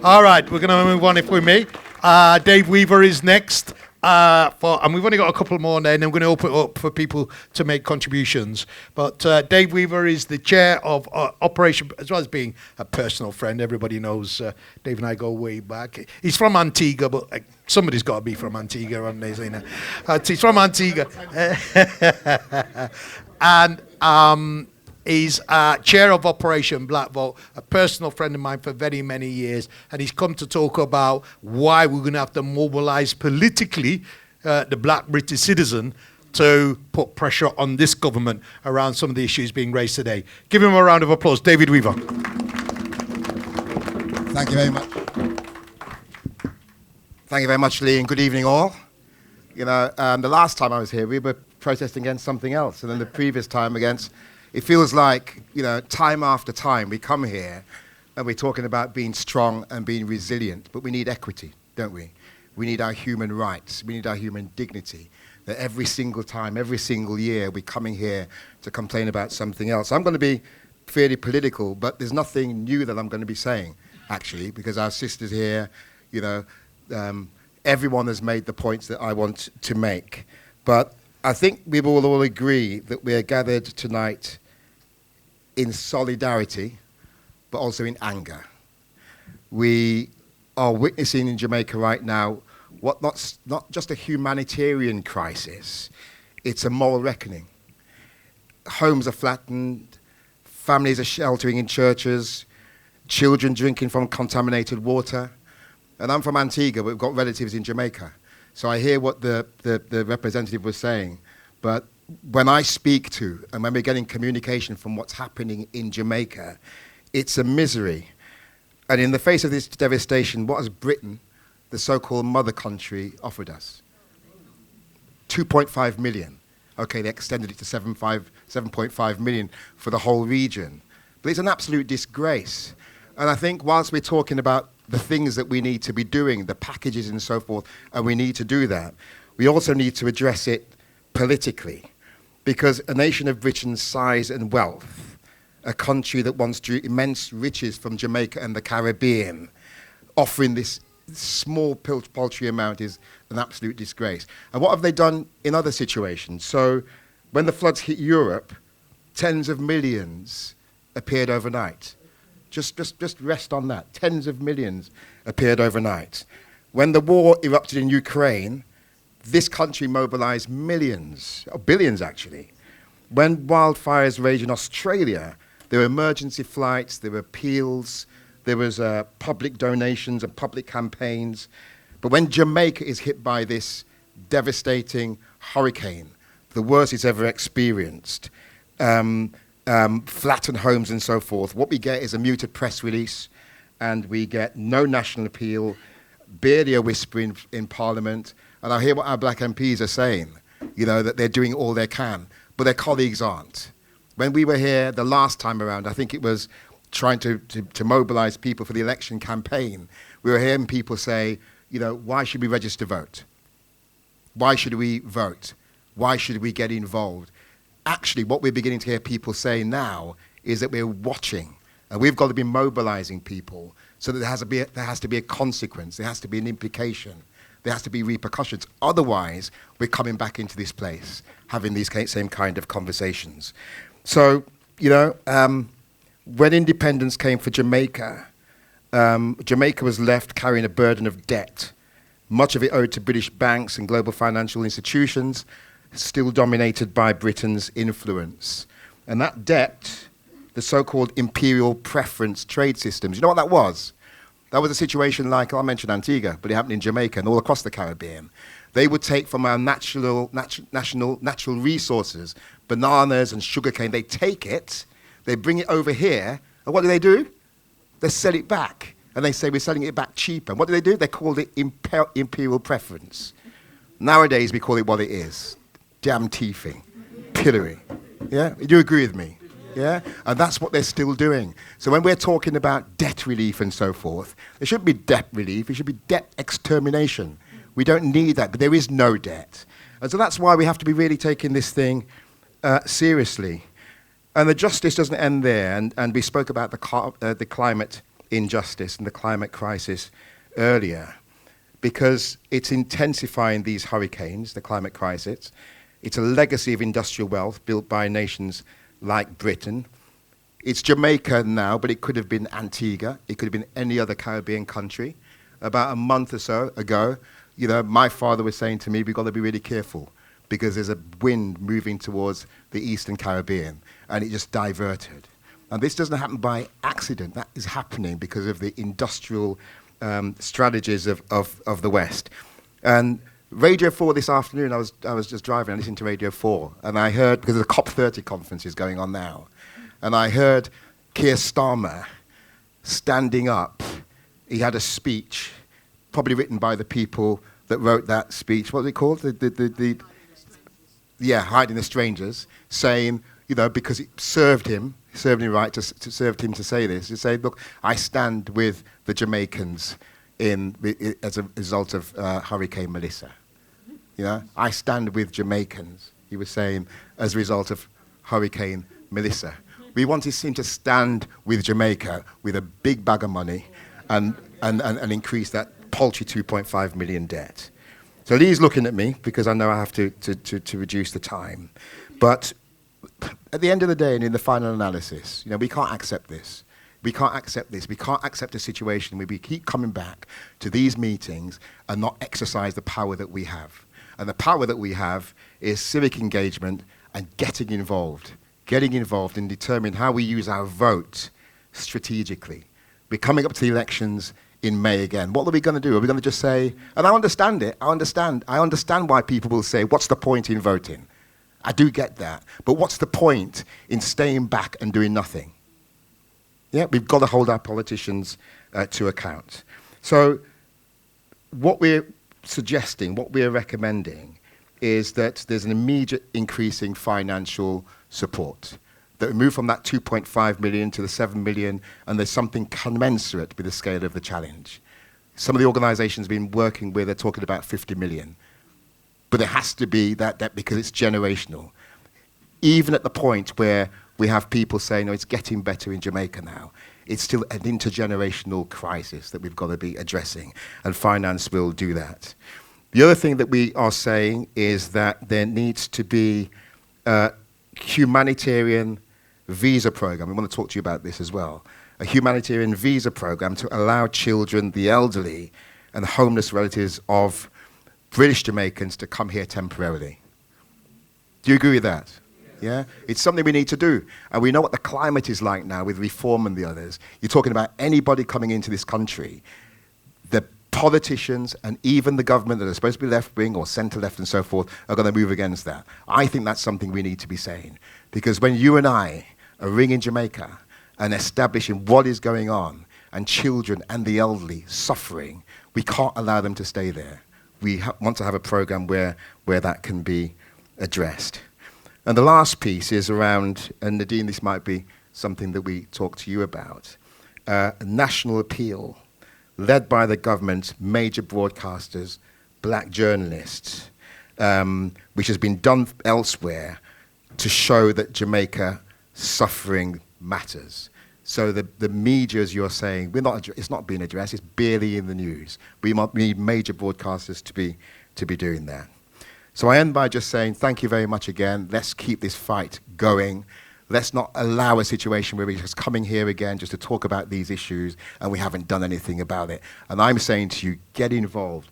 All right, we're going to move on if we may. Dave Weaver is next. And we've only got a couple more there, and I'm going to open it up for people to make contributions. But Dave Weaver is the chair of Operation, as well as being a personal friend. Everybody knows Dave and I go way back. He's from Antigua, but somebody's got to be from Antigua, aren't they? He's from Antigua. And he's chair of Operation Black Vote, a personal friend of mine for very many years, and he's come to talk about why we're going to have to mobilize politically the black British citizen to put pressure on this government around some of the issues being raised today. Give him a round of applause. David Weaver. Thank you very much. Thank you very much, Lee, and good evening all. You know, the last time I was here, we were protesting against something else, and then the previous time against... It feels like, you know, time after time we come here and we're talking about being strong and being resilient, but we need equity, don't we? We need our human rights. We need our human dignity. That every single time, every single year, we're coming here to complain about something else. I'm going to be fairly political, but there's nothing new that I'm going to be saying, actually, because our sisters here, you know, everyone has made the points that I want to make. But I think we will all agree that we are gathered tonight in solidarity, but also in anger. We are witnessing in Jamaica right now what not just a humanitarian crisis, it's a moral reckoning. Homes are flattened, families are sheltering in churches, children drinking from contaminated water. And I'm from Antigua, but we've got relatives in Jamaica. So I hear what the representative was saying, but when I speak to, and when we're getting communication from what's happening in Jamaica, it's a misery. And in the face of this devastation, what has Britain, the so-called mother country, offered us? 2.5 million. Okay, they extended it to 7.5 million for the whole region. But it's an absolute disgrace. And I think whilst we're talking about the things that we need to be doing, the packages and so forth, and we need to do that, we also need to address it politically. Because a nation of Britain's size and wealth, a country that wants immense riches from Jamaica and the Caribbean, offering this small paltry amount is an absolute disgrace. And what have they done in other situations? So when the floods hit Europe, tens of millions appeared overnight. Just rest on that. Tens of millions appeared overnight. When the war erupted in Ukraine, this country mobilized millions, or billions actually. When wildfires raged in Australia, there were emergency flights, there were appeals, there was public donations and public campaigns. But when Jamaica is hit by this devastating hurricane, the worst it's ever experienced, flattened homes and so forth, what we get is a muted press release, and we get no national appeal, barely a whisper in Parliament. And I hear what our black MPs are saying, you know, that they're doing all they can, but their colleagues aren't. When we were here the last time around, I think it was trying to mobilize people for the election campaign, we were hearing people say, you know, why should we register to vote? Why should we vote? Why should we get involved? Actually, what we're beginning to hear people say now is that we're watching, and we've got to be mobilizing people so that there has to be a consequence, there has to be an implication. There has to be repercussions. Otherwise, we're coming back into this place, having these same kind of conversations. So, you know, when independence came for Jamaica, Jamaica was left carrying a burden of debt, much of it owed to British banks and global financial institutions, still dominated by Britain's influence. And that debt, the so-called imperial preference trade systems, you know what that was? That was a situation like, I'll mention Antigua, but it happened in Jamaica and all across the Caribbean. They would take from our natural resources, bananas and sugarcane, they take it, they bring it over here, and what do? They sell it back. And they say we're selling it back cheaper. And what do? They called it imperial preference. Nowadays, we call it what it is. Damn teething, pillory. Yeah, you agree with me? Yeah, and that's what they're still doing. So when we're talking about debt relief and so forth, there shouldn't be debt relief, it should be debt extermination. We don't need that, but there is no debt. And so that's why we have to be really taking this thing seriously. And the justice doesn't end there, and we spoke about the climate injustice and the climate crisis earlier, because it's intensifying these hurricanes, the climate crisis. It's a legacy of industrial wealth built by nations like Britain. It's Jamaica now, but it could have been Antigua. It could have been any other Caribbean country. About a month or so ago, my father was saying to me, we've got to be really careful because there's a wind moving towards the Eastern Caribbean, and it just diverted. And this doesn't happen by accident. That is happening because of the industrial strategies of the West. And Radio 4 this afternoon, I was just driving and listening to Radio 4, and I heard, because the COP30 conference is going on now, and I heard Keir Starmer standing up. He had a speech, probably written by the people that wrote that speech. What was it called? Hiding the Strangers, saying, because it served him right to say this. To say, look, I stand with the Jamaicans as a result of Hurricane Melissa. I stand with Jamaicans, he was saying, as a result of Hurricane Melissa. We wanted him to stand with Jamaica with a big bag of money and increase that paltry 2.5 million debt. So Lee's looking at me because I know I have to reduce the time. But at the end of the day and in the final analysis, we can't accept this. We can't accept this. We can't accept a situation where we keep coming back to these meetings and not exercise the power that we have. And the power that we have is civic engagement and getting involved and determining how we use our vote strategically. We're coming up to the elections in May again. What are we going to do? Are we going to just say, and I understand it, I understand why people will say, what's the point in voting? I do get that. But what's the point in staying back and doing nothing? Yeah, we've got to hold our politicians to account. So what we're suggesting, what we're recommending, is that there's an immediate increase in financial support. That we move from that 2.5 million to the 7 million, and there's something commensurate with the scale of the challenge. Some of the organizations we've been working with are talking about 50 million. But there has to be that debt because it's generational. Even at the point where we have people saying, it's getting better in Jamaica now, it's still an intergenerational crisis that we've got to be addressing, and finance will do that. The other thing that we are saying is that there needs to be a humanitarian visa program. We want to talk to you about this as well. A humanitarian visa program to allow children, the elderly, and the homeless relatives of British Jamaicans to come here temporarily. Do you agree with that? Yeah? It's something we need to do. And we know what the climate is like now with Reform and the others. You're talking about anybody coming into this country. The politicians and even the government that are supposed to be left-wing or centre-left and so forth are going to move against that. I think that's something we need to be saying. Because when you and I are ringing Jamaica and establishing what is going on, and children and the elderly suffering, we can't allow them to stay there. We want to have a program where that can be addressed. And the last piece is around, and Nadine, this might be something that we talk to you about, a national appeal led by the government, major broadcasters, black journalists, which has been done elsewhere to show that Jamaica suffering matters. So the media, as you're saying, it's not being addressed, it's barely in the news. We need major broadcasters to be doing that. So I end by just saying thank you very much again. Let's keep this fight going. Let's not allow a situation where we're just coming here again just to talk about these issues and we haven't done anything about it. And I'm saying to you, get involved.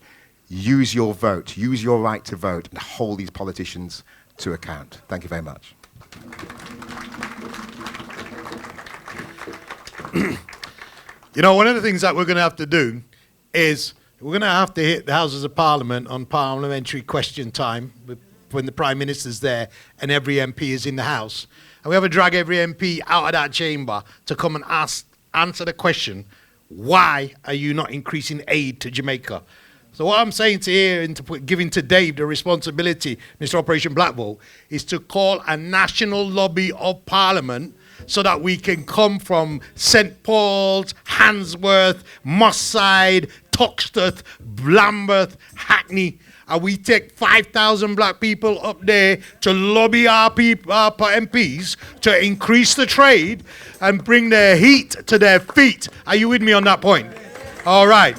Use your vote. Use your right to vote and hold these politicians to account. Thank you very much. One of the things that we're going to have to do is we're going to have to hit the Houses of Parliament on parliamentary question time when the Prime Minister's there and every MP is in the House. And we have to drag every MP out of that chamber to come and answer the question, why are you not increasing aid to Jamaica? So what I'm saying to here and giving to Dave the responsibility, Mr. Operation Black Vote, is to call a national lobby of Parliament so that we can come from St. Paul's, Handsworth, Moss Side, Toxteth, Lambeth, Hackney, and we take 5,000 black people up there to lobby our MPs to increase the trade and bring their heat to their feet. Are you with me on that point? All right.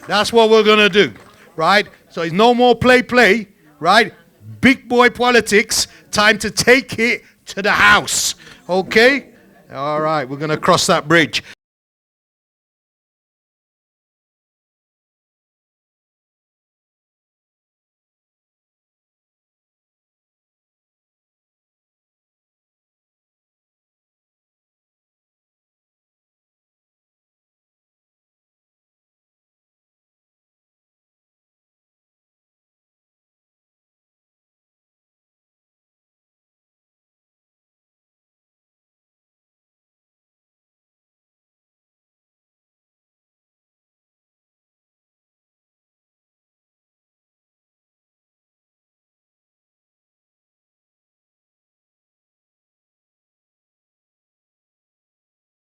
That's what we're going to do, right? So it's no more play, right? Big boy politics. Time to take it to the house. Okay? All right. We're going to cross that bridge.